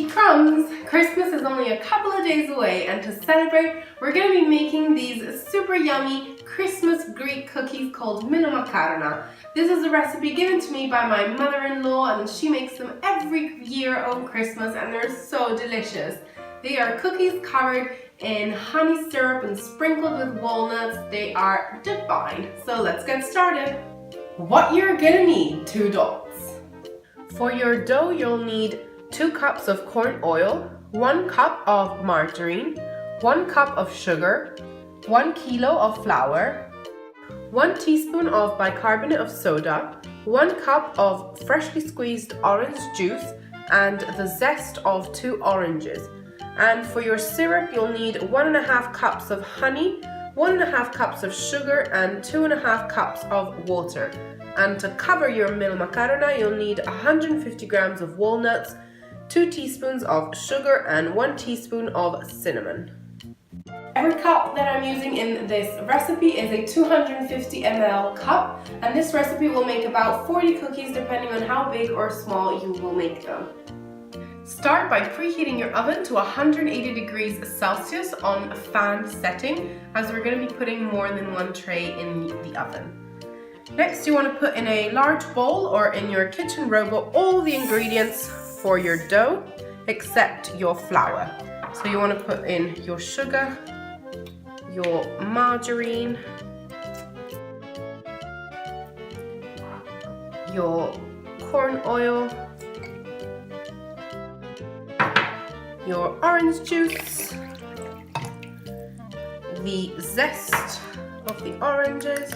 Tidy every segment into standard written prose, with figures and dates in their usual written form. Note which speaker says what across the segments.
Speaker 1: Cheeky crumbs! Christmas is only a couple of days away, and to celebrate, we're going to be making these super yummy Christmas Greek cookies called Melomakarona. This is a recipe given to me by my mother-in-law, and she makes them every year on Christmas, and they're so delicious. They are cookies covered in honey syrup and sprinkled with walnuts. They are divine. So let's get started. What you're gonna need: 2 dots. For your dough, you'll need 2 cups of corn oil, 1 cup of margarine, 1 cup of sugar, 1 kilo of flour, 1 teaspoon of bicarbonate of soda, 1 cup of freshly squeezed orange juice, and the zest of 2 oranges. And for your syrup, you'll need 1.5 cups of honey, 1.5 cups of sugar, and 2.5 cups of water. And to cover your Melomakarona, you'll need 150 grams of walnuts, 2 teaspoons of sugar, and 1 teaspoon of cinnamon. Every cup that I'm using in this recipe is a 250 ml cup, and this recipe will make about 40 cookies depending on how big or small you will make them. Start by preheating your oven to 180 degrees Celsius on a fan setting, as we're going to be putting more than 1 tray in the oven. Next, you want to put in a large bowl or in your kitchen robot all the ingredients for your dough except your flour. So you want to put in your sugar, your margarine, your corn oil, your orange juice, the zest of the oranges,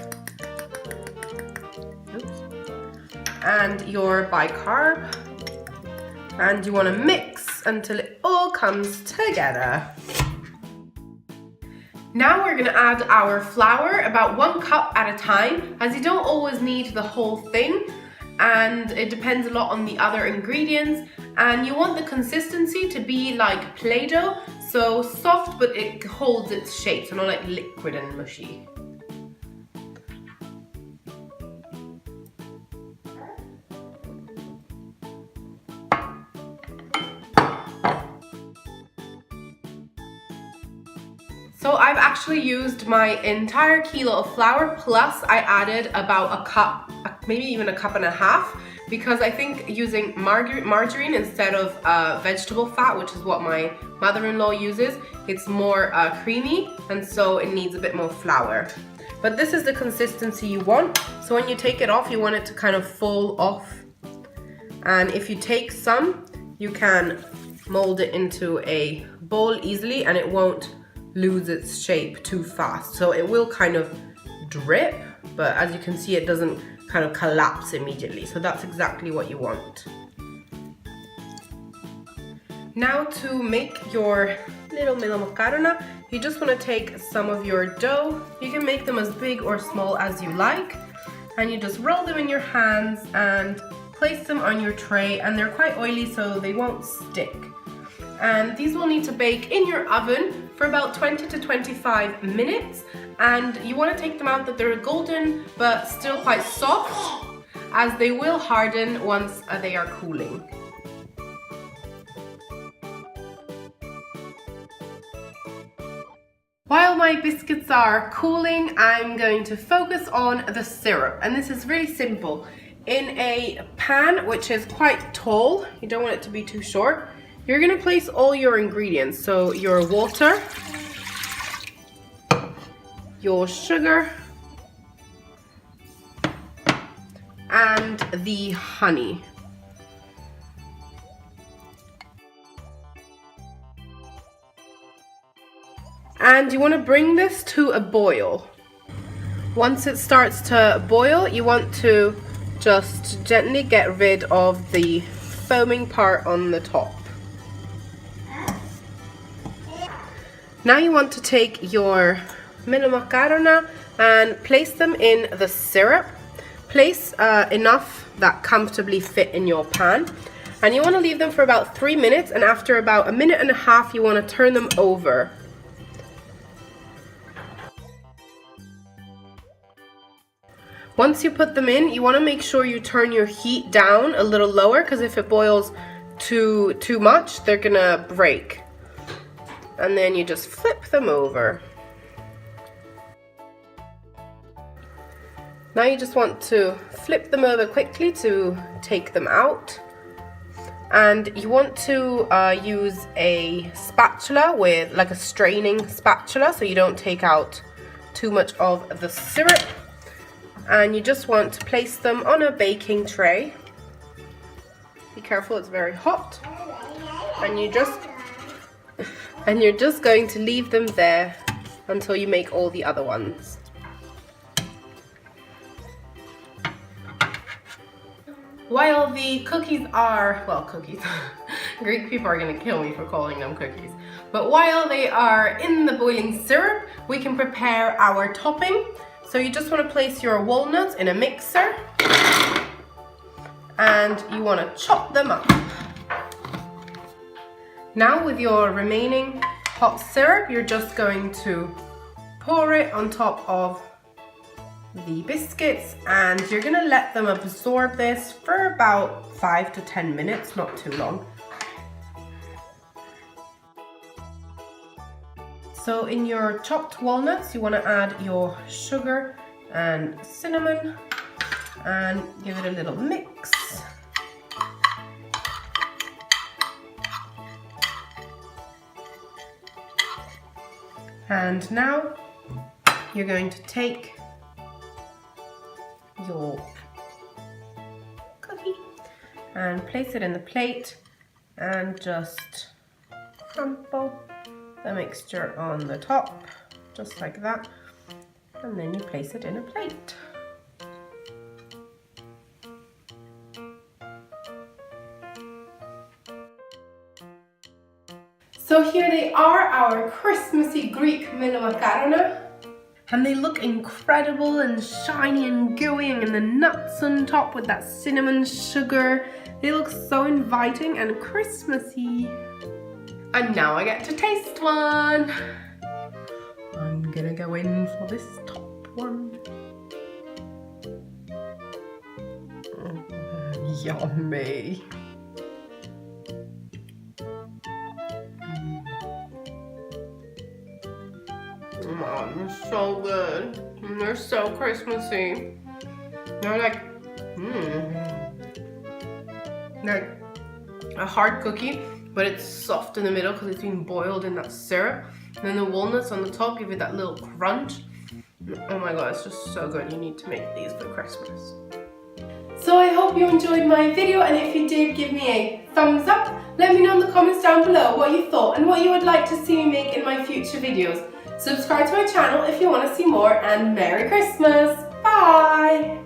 Speaker 1: and your bicarb, and you want to mix until it all comes together. Now we're going to add our flour, about 1 cup at a time, as you don't always need the whole thing, and it depends a lot on the other ingredients. And you want the consistency to be like Play-Doh, so soft but it holds its shape, so not like liquid and mushy. So I've actually used my entire kilo of flour, plus I added about a cup, maybe even a cup and a half, because I think using margarine instead of vegetable fat, which is what my mother-in-law uses, it's more creamy, and so it needs a bit more flour. But this is the consistency you want, so when you take it off, you want it to kind of fall off. And if you take some, you can mold it into a bowl easily, and it won't lose its shape too fast. So it will kind of drip, but as you can see, it doesn't kind of collapse immediately. So that's exactly what you want. Now to make your little Melomakarona, you just want to take some of your dough. You can make them as big or small as you like, and you just roll them in your hands and place them on your tray, and they're quite oily so they won't stick. And these will need to bake in your oven for about 20 to 25 minutes, and you want to take them out that they're golden but still quite soft, as they will harden once they are cooling. While my biscuits are cooling, I'm going to focus on the syrup, and this is really simple. In a pan which is quite tall, you don't want it to be too short, you're going to place all your ingredients, so your water, your sugar, and the honey. And you want to bring this to a boil. Once it starts to boil, you want to just gently get rid of the foaming part on the top. Now you want to take your Melomakarona and place them in the syrup. Place enough that comfortably fit in your pan. And you want to leave them for about 3 minutes, and after about 1.5 minutes, you want to turn them over. Once you put them in, you want to make sure you turn your heat down a little lower, because if it boils too much, they're gonna break. And then you just flip them over. Now you just want to flip them over quickly to take them out. And you want to use a spatula with like a straining spatula so you don't take out too much of the syrup. And you just want to place them on a baking tray. Be careful, it's very hot. And you're just going to leave them there until you make all the other ones. While the cookies are, well, cookies, Greek people are gonna kill me for calling them cookies. But while they are in the boiling syrup, we can prepare our topping. So you just wanna place your walnuts in a mixer and you wanna chop them up. Now with your remaining hot syrup, you're just going to pour it on top of the biscuits and you're gonna let them absorb this for about 5 to 10 minutes, not too long. So in your chopped walnuts, you wanna add your sugar and cinnamon and give it a little mix. And now you're going to take your cookie and place it in the plate and just crumple the mixture on the top, just like that, and then you place it in a plate. So here they are, our Christmassy Greek Melomakarona. And they look incredible and shiny and gooey, and the nuts on top with that cinnamon sugar. They look so inviting and Christmassy. And now I get to taste one. I'm gonna go in for this top one. Yummy. Oh, they're so good. And they're so Christmassy. They're like, they're a hard cookie, but it's soft in the middle because it's been boiled in that syrup. And then the walnuts on the top give it that little crunch. Oh my god, it's just so good. You need to make these for Christmas. So I hope you enjoyed my video, and if you did, give me a thumbs up. Let me know in the comments down below what you thought and what you would like to see me make in my future videos. Subscribe to my channel if you want to see more, and Merry Christmas! Bye!